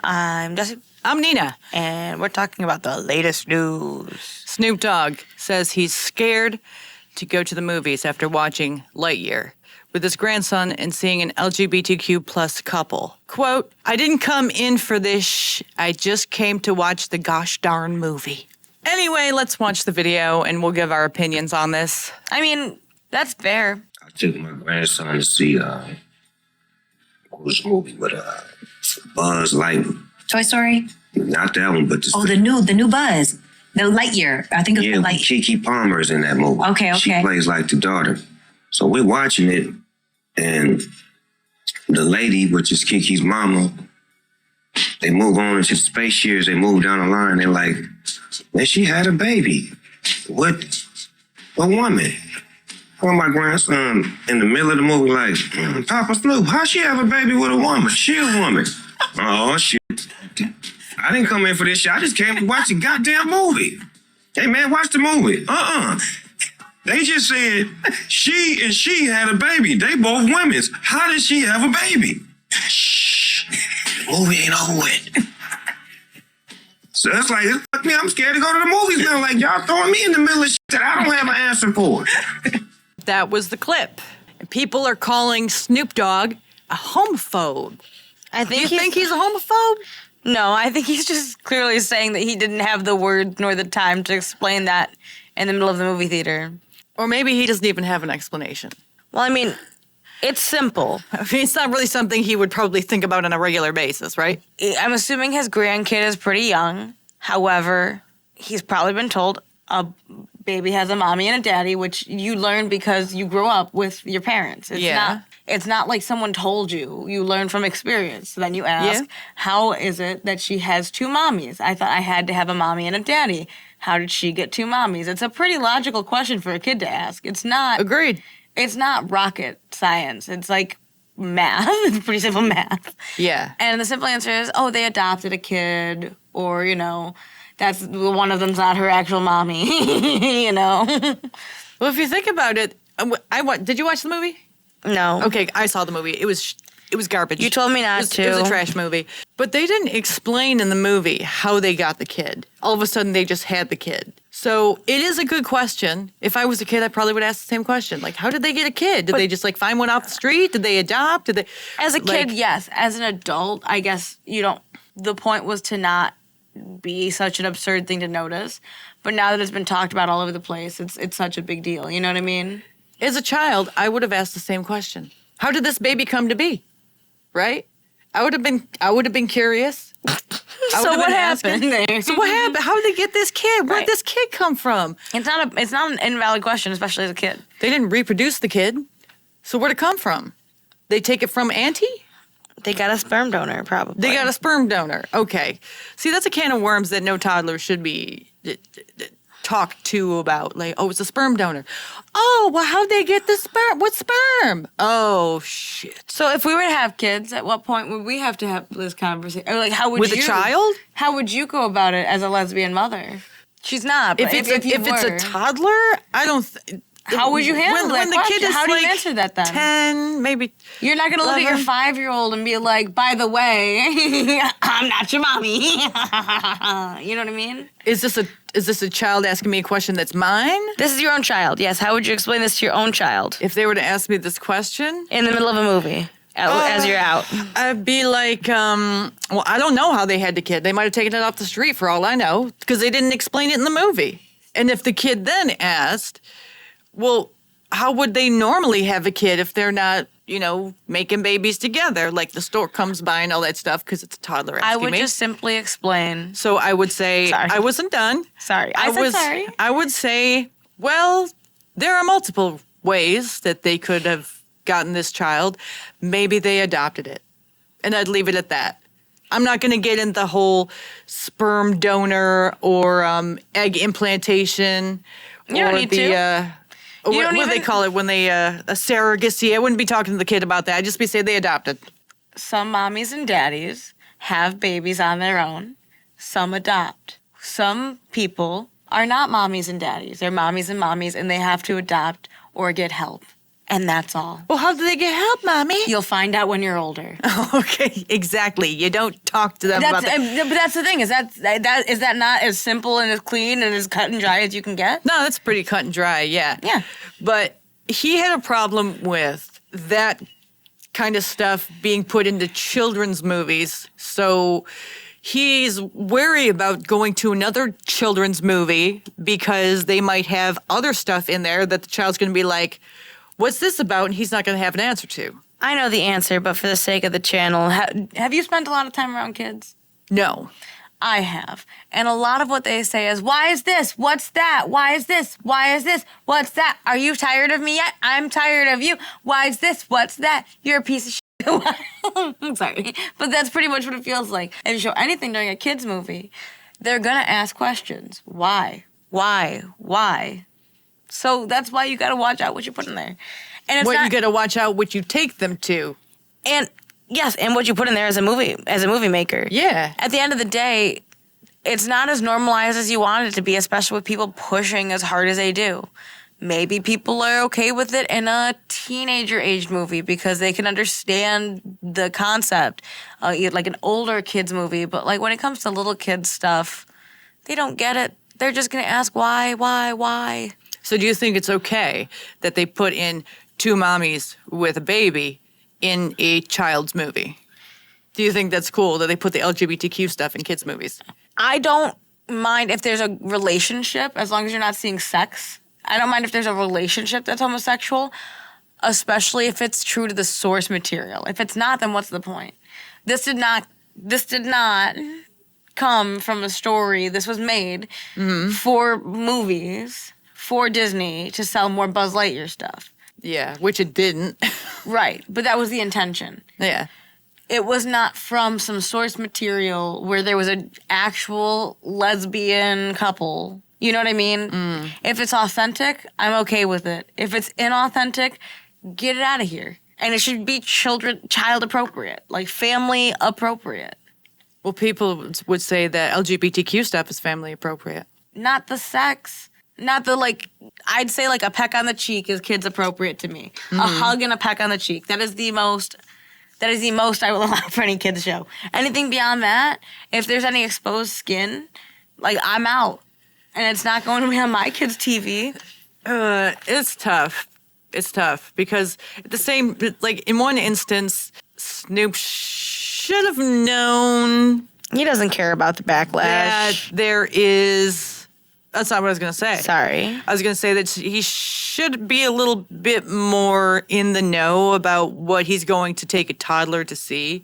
I'm Jesse. I'm Nina. And we're talking about the latest news. Snoop Dogg says he's scared to go to the movies after watching Lightyear with his grandson and seeing an LGBTQ plus couple. Quote, I didn't come in for this. I just came to watch the gosh darn movie. Anyway, let's watch the video and we'll give our opinions on this. I mean, that's fair. I took my grandson to see what was the movie with Buzz Lightyear. Toy Story? Not that one, but the new Buzz. The Lightyear. I think it's yeah, Lightyear. Kiki Palmer's in that movie. Okay. She plays like the daughter. So we're watching it, and the lady, which is Kiki's mama, they move on into the space years. They move down the line. They're like, man, she had a baby. What? A woman. Oh, my grandson in the middle of the movie, like, Papa Snoop, how she have a baby with a woman? She a woman. Oh, shit. I didn't come in for this shit. I just came to watch the goddamn movie. Hey, man, watch the movie. They just said she and she had a baby. They both women's. How did she have a baby? Shh. The movie ain't over with. So it's like, fuck me, I'm scared to go to the movies now. Like, y'all throwing me in the middle of shit that I don't have an answer for. That was the clip. And people are calling Snoop Dogg a homophobe. Do you think he's a homophobe? No, I think he's just clearly saying that he didn't have the words nor the time to explain that in the middle of the movie theater. Or maybe he doesn't even have an explanation. Well, I mean, it's simple. I mean, it's not really something he would probably think about on a regular basis, right? I'm assuming his grandkid is pretty young. However, he's probably been told a baby has a mommy and a daddy, which you learn because you grow up with your parents. It's not like someone told you. You learn from experience. So then you ask, how is it that she has two mommies? I thought I had to have a mommy and a daddy. How did she get two mommies? It's a pretty logical question for a kid to ask. It's not... Agreed. It's not rocket science. It's like math. It's pretty simple math. Yeah. And the simple answer is, oh, they adopted a kid, or, that's one of them's not her actual mommy, Well, if you think about it, did you watch the movie? No. Okay, I saw the movie. It was garbage. You told me not to. It was a trash movie. But they didn't explain in the movie how they got the kid. All of a sudden, they just had the kid. So it is a good question. If I was a kid, I probably would ask the same question. Like, how did they get a kid? Did they just, find one off the street? Did they adopt? Did they... As a kid, yes. As an adult, I guess you don't... The point was to not be such an absurd thing to notice. But now that it's been talked about all over the place, it's such a big deal. You know what I mean? As a child, I would have asked the same question. How did this baby come to be? Right? I would have been curious. So what happened there? So what happened? How did they get this kid? Where did this kid come from? It's not an invalid question, especially as a kid. They didn't reproduce the kid. So where'd it come from? They take it from auntie? They got a sperm donor, probably. They got a sperm donor. Okay. See, that's a can of worms that no toddler should be talked to about. Like, oh, it's a sperm donor. Oh, well, how'd they get the sperm? What sperm? Oh, shit. So if we were to have kids, at what point would we have to have this conversation? Or how would With a child? How would you go about it as a lesbian mother? She's not. But if it's a toddler, I don't... How would you handle that question? How do you answer that then? 10, maybe. You're not going to look at your 5-year-old and be like, by the way, I'm not your mommy. You know what I mean? Is this a child asking me a question that's mine? This is your own child, yes. How would you explain this to your own child? If they were to ask me this question? In the middle of a movie, as you're out. I'd be like, well, I don't know how they had the kid. They might have taken it off the street for all I know, because they didn't explain it in the movie. And if the kid then asked... Well, how would they normally have a kid if they're not, making babies together? Like the store comes by and all that stuff because it's a toddler asking me. I would just simply explain. So I would say, sorry. I wasn't done. Sorry. I said sorry. I would say, well, there are multiple ways that they could have gotten this child. Maybe they adopted it. And I'd leave it at that. I'm not going to get into the whole sperm donor or egg implantation. You don't need to. What do they call it when they, a surrogacy? I wouldn't be talking to the kid about that. I'd just be saying they adopted. Some mommies and daddies have babies on their own. Some adopt. Some people are not mommies and daddies. They're mommies and mommies, and they have to adopt or get help. And that's all. Well, how do they get help, Mommy? You'll find out when you're older. Okay, exactly. You don't talk to them about that. But that's the thing. Is that not as simple and as clean and as cut and dry as you can get? No, that's pretty cut and dry, yeah. Yeah. But he had a problem with that kind of stuff being put into children's movies. So he's wary about going to another children's movie because they might have other stuff in there that the child's going to be like, what's this about? And he's not going to have an answer to. I know the answer, but for the sake of the channel, have you spent a lot of time around kids? No. I have. And a lot of what they say is, why is this? What's that? Why is this? Why is this? What's that? Are you tired of me yet? I'm tired of you. Why is this? What's that? You're a piece of shit. I'm sorry. But that's pretty much what it feels like. If you show anything during a kid's movie, they're going to ask questions. Why? Why? Why? So that's why you got to watch out what you put in there. And it's You got to watch out what you take them to. And yes, and what you put in there as a movie maker. Yeah. At the end of the day, it's not as normalized as you want it to be, especially with people pushing as hard as they do. Maybe people are okay with it in a teenager-aged movie because they can understand the concept, like an older kids movie. But like when it comes to little kids stuff, they don't get it. They're just gonna ask why. So do you think it's okay that they put in two mommies with a baby in a child's movie? Do you think that's cool that they put the LGBTQ stuff in kids' movies? I don't mind if there's a relationship, as long as you're not seeing sex. I don't mind if there's a relationship that's homosexual, especially if it's true to the source material. If it's not, then what's the point? This did not come from a story. This was made for movies, for Disney, to sell more Buzz Lightyear stuff. Yeah, which it didn't. Right, but that was the intention. Yeah. It was not from some source material where there was an actual lesbian couple. You know what I mean? If it's authentic, I'm okay with it. If it's inauthentic, get it out of here. And it should be child appropriate, like family appropriate. Well, people would say that LGBTQ stuff is family appropriate. Not the sex. Not the, like, I'd say like a peck on the cheek is kids appropriate to me. A hug and a peck on the cheek. That is the most I will allow for any kids show. Anything beyond that, if there's any exposed skin, like, I'm out. And it's not going to be on my kids' TV. It's tough. It's tough because in one instance, Snoop should have known He doesn't care about the backlash. that there is. That's not what I was going to say. Sorry. I was going to say that he should be a little bit more in the know about what he's going to take a toddler to see.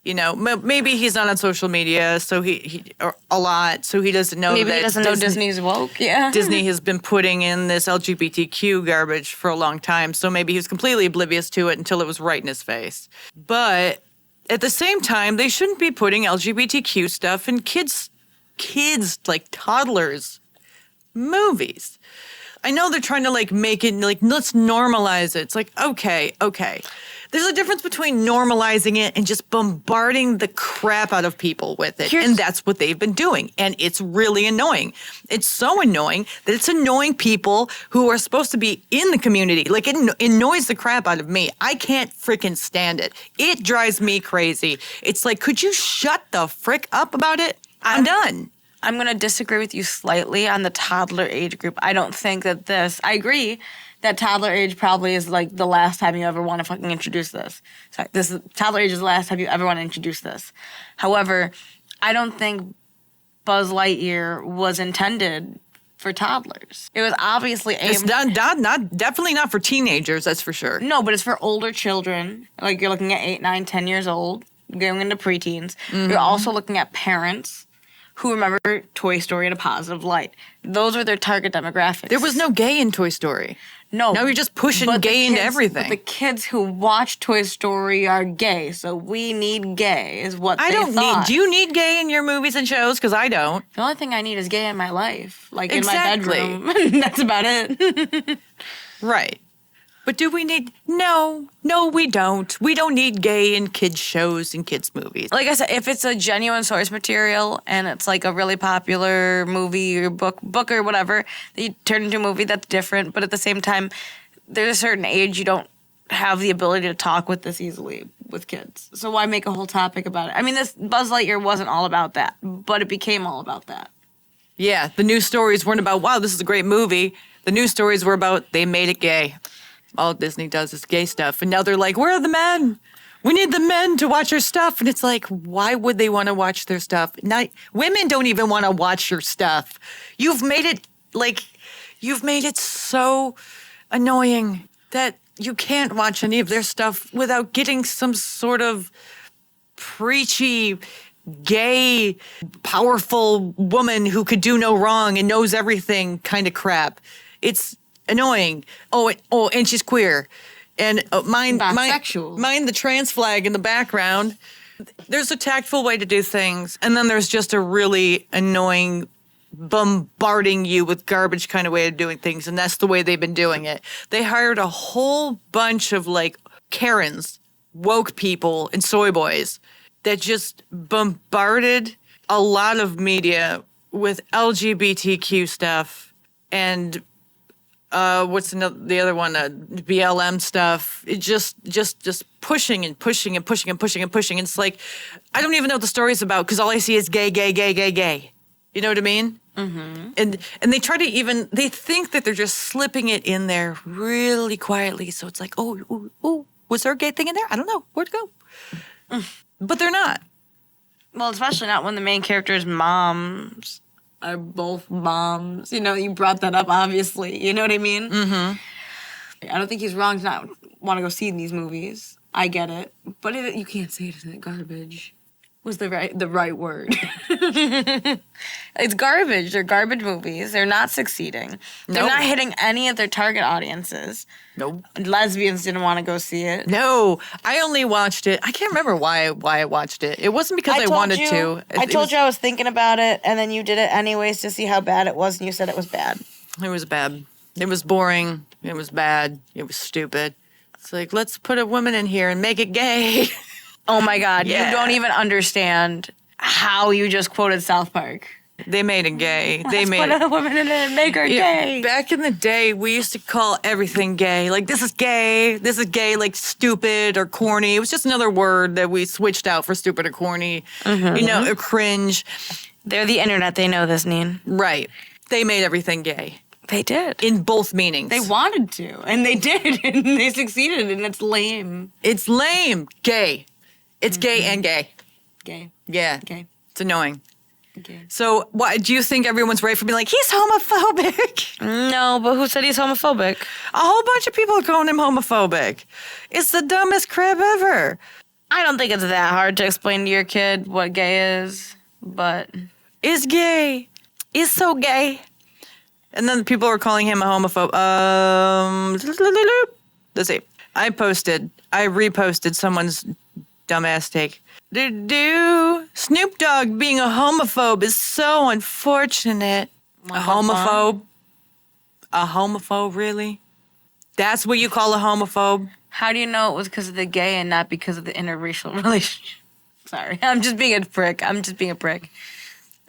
You know, maybe he's not on social media, so he a lot, so he doesn't know. Maybe that he doesn't know Disney's woke. Yeah. Disney has been putting in this LGBTQ garbage for a long time, so maybe he was completely oblivious to it until it was right in his face. But at the same time, they shouldn't be putting LGBTQ stuff in kids like toddlers movies. I know they're trying to like make it like, let's normalize it. It's like, okay. There's a difference between normalizing it and just bombarding the crap out of people with it. And that's what they've been doing. And it's really annoying. It's so annoying that it's annoying people who are supposed to be in the community. Like, it annoys the crap out of me. I can't freaking stand it. It drives me crazy. It's like, could you shut the frick up about it? I'm done. I'm going to disagree with you slightly on the toddler age group. I don't think that I agree that toddler age probably is like the last time you ever want to fucking introduce this. Sorry, toddler age is the last time you ever want to introduce this. However, I don't think Buzz Lightyear was intended for toddlers. It was obviously aimed... It's definitely not for teenagers, that's for sure. No, but it's for older children. Like, you're looking at 8, 9, 10 years old, going into preteens. You're also looking at parents who remember Toy Story in a positive light. Those were their target demographics. There was no gay in Toy Story. No. Now you're just pushing gay into everything. But the kids who watch Toy Story are gay, so we need gay, is what they thought. Do you need gay in your movies and shows? Because I don't. The only thing I need is gay in my life. Like, Exactly. in my bedroom. That's about it. Right. But do we need... No, we don't. We don't need gay in kids' shows and kids' movies. Like I said, if it's a genuine source material and it's like a really popular movie or book or whatever, that you turn into a movie, that's different. But at the same time, there's a certain age you don't have the ability to talk with this easily with kids. So why make a whole topic about it? I mean, this Buzz Lightyear wasn't all about that, but it became all about that. Yeah, the news stories weren't about, wow, this is a great movie. The news stories were about, they made it gay. All Disney does is gay stuff. And now they're like, where are the men? We need the men to watch our stuff. And it's like, why would they want to watch their stuff? Women don't even want to watch your stuff. You've made it so annoying that you can't watch any of their stuff without getting some sort of preachy, gay, powerful woman who could do no wrong and knows everything kind of crap. It's annoying. Oh, and she's queer. And mind the trans flag in the background. There's a tactful way to do things, and then there's just a really annoying, bombarding you with garbage kind of way of doing things, and that's the way they've been doing it. They hired a whole bunch of like Karens, woke people, and soy boys that just bombarded a lot of media with LGBTQ stuff and the other one? BLM stuff. It just pushing and pushing and pushing and pushing and pushing. It's like, I don't even know what the story's about because all I see is gay, gay, gay, gay, gay. You know what I mean? Mm-hmm. And they try to they think that they're just slipping it in there really quietly. So it's like, oh, was there a gay thing in there? I don't know. Where'd it go? But they're not. Well, especially not when the main character's moms are both moms. You know, you brought that up, obviously. You know what I mean? Mm-hmm. I don't think he's wrong to not want to go see these movies. I get it. But you can't say it isn't garbage. Was the right word. It's garbage. They're garbage movies. They're not succeeding. They're not hitting any of their target audiences. Nope. Lesbians didn't want to go see it. No. I only watched it. I can't remember why I watched it. It wasn't because I wanted to. I told you I was thinking about it, and then you did it anyways to see how bad it was, and you said it was bad. It was bad. It was boring. It was bad. It was stupid. It's like, let's put a woman in here and make it gay. Oh my God, yeah. You don't even understand how you just quoted South Park. They made it gay. Let's put a woman in it and make her gay. Back in the day, we used to call everything gay. Like, this is gay, like stupid or corny. It was just another word that we switched out for stupid or corny. Mm-hmm. You know, or cringe. They're the internet. They know this, Neen. Right. They made everything gay. They did. In both meanings. They wanted to, and they did, and they succeeded, and it's lame. It's lame. Gay. It's gay and gay. Gay. Yeah. Gay. It's annoying. Okay. So, why do you think everyone's right for being like, he's homophobic? No, but who said he's homophobic? A whole bunch of people are calling him homophobic. It's the dumbest crap ever. I don't think it's that hard to explain to your kid what gay is, but... Is gay. Is so gay. And then people are calling him a homophobe. Let's see. I reposted someone's dumbass take. Snoop Dogg being a homophobe is so unfortunate. A homophobe? A homophobe, really? That's what you call a homophobe? How do you know it was because of the gay and not because of the interracial relationship? Sorry, I'm just being a prick.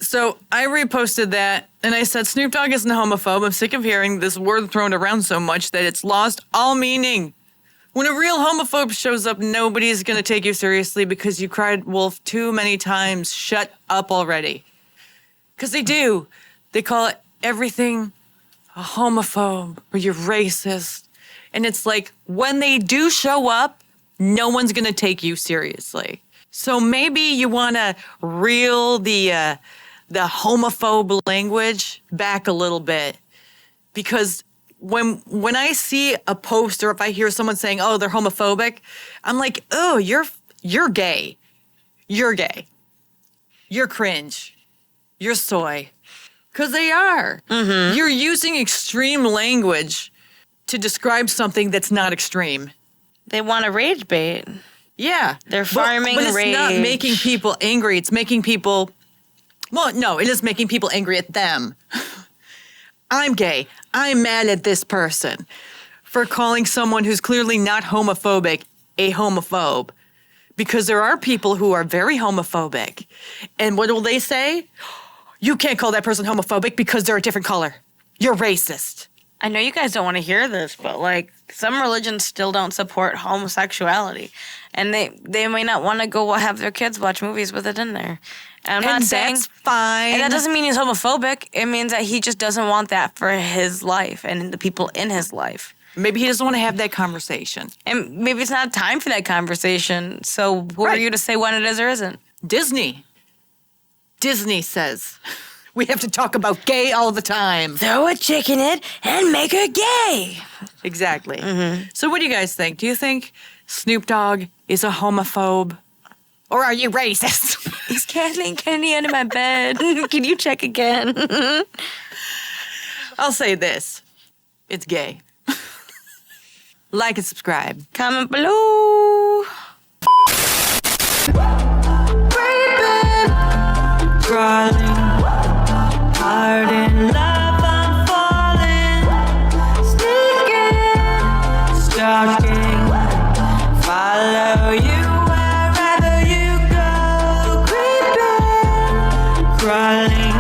So I reposted that, and I said, Snoop Dogg isn't a homophobe. I'm sick of hearing this word thrown around so much that it's lost all meaning. When a real homophobe shows up, nobody's going to take you seriously because you cried wolf too many times. Shut up already. Because they do. They call everything a homophobe or you're racist. And it's like, when they do show up, no one's going to take you seriously. So maybe you want to reel the homophobe language back a little bit. Because when I see a post or if I hear someone saying, oh, they're homophobic, I'm like, oh, you're gay. You're gay. You're cringe. You're soy. Because they are. Mm-hmm. You're using extreme language to describe something that's not extreme. They want to rage bait. Yeah. They're farming but it's rage. not making people angry. It's making people... Well, no, it is making people angry at them. I'm gay. I'm mad at this person for calling someone who's clearly not homophobic a homophobe. Because there are people who are very homophobic. And what will they say? You can't call that person homophobic because they're a different color. You're racist. I know you guys don't want to hear this, but like some religions still don't support homosexuality, and they may not want to go have their kids watch movies with it in there. And I'm not saying that's fine. And that doesn't mean he's homophobic. It means that he just doesn't want that for his life and the people in his life. Maybe he doesn't want to have that conversation. And maybe it's not time for that conversation. So who are you to say when it is or isn't? Disney says we have to talk about gay all the time. Throw a chick in it and make her gay. Exactly. So what do you guys think? Do you think Snoop Dogg is a homophobe? Or are you racist? Is Kathleen Kennedy under my bed? Can you check again? I'll say this. It's gay. Like and subscribe. Comment below. Crawling hard in love, I'm falling, sneaking, stalking, follow you wherever you go, creeping, crawling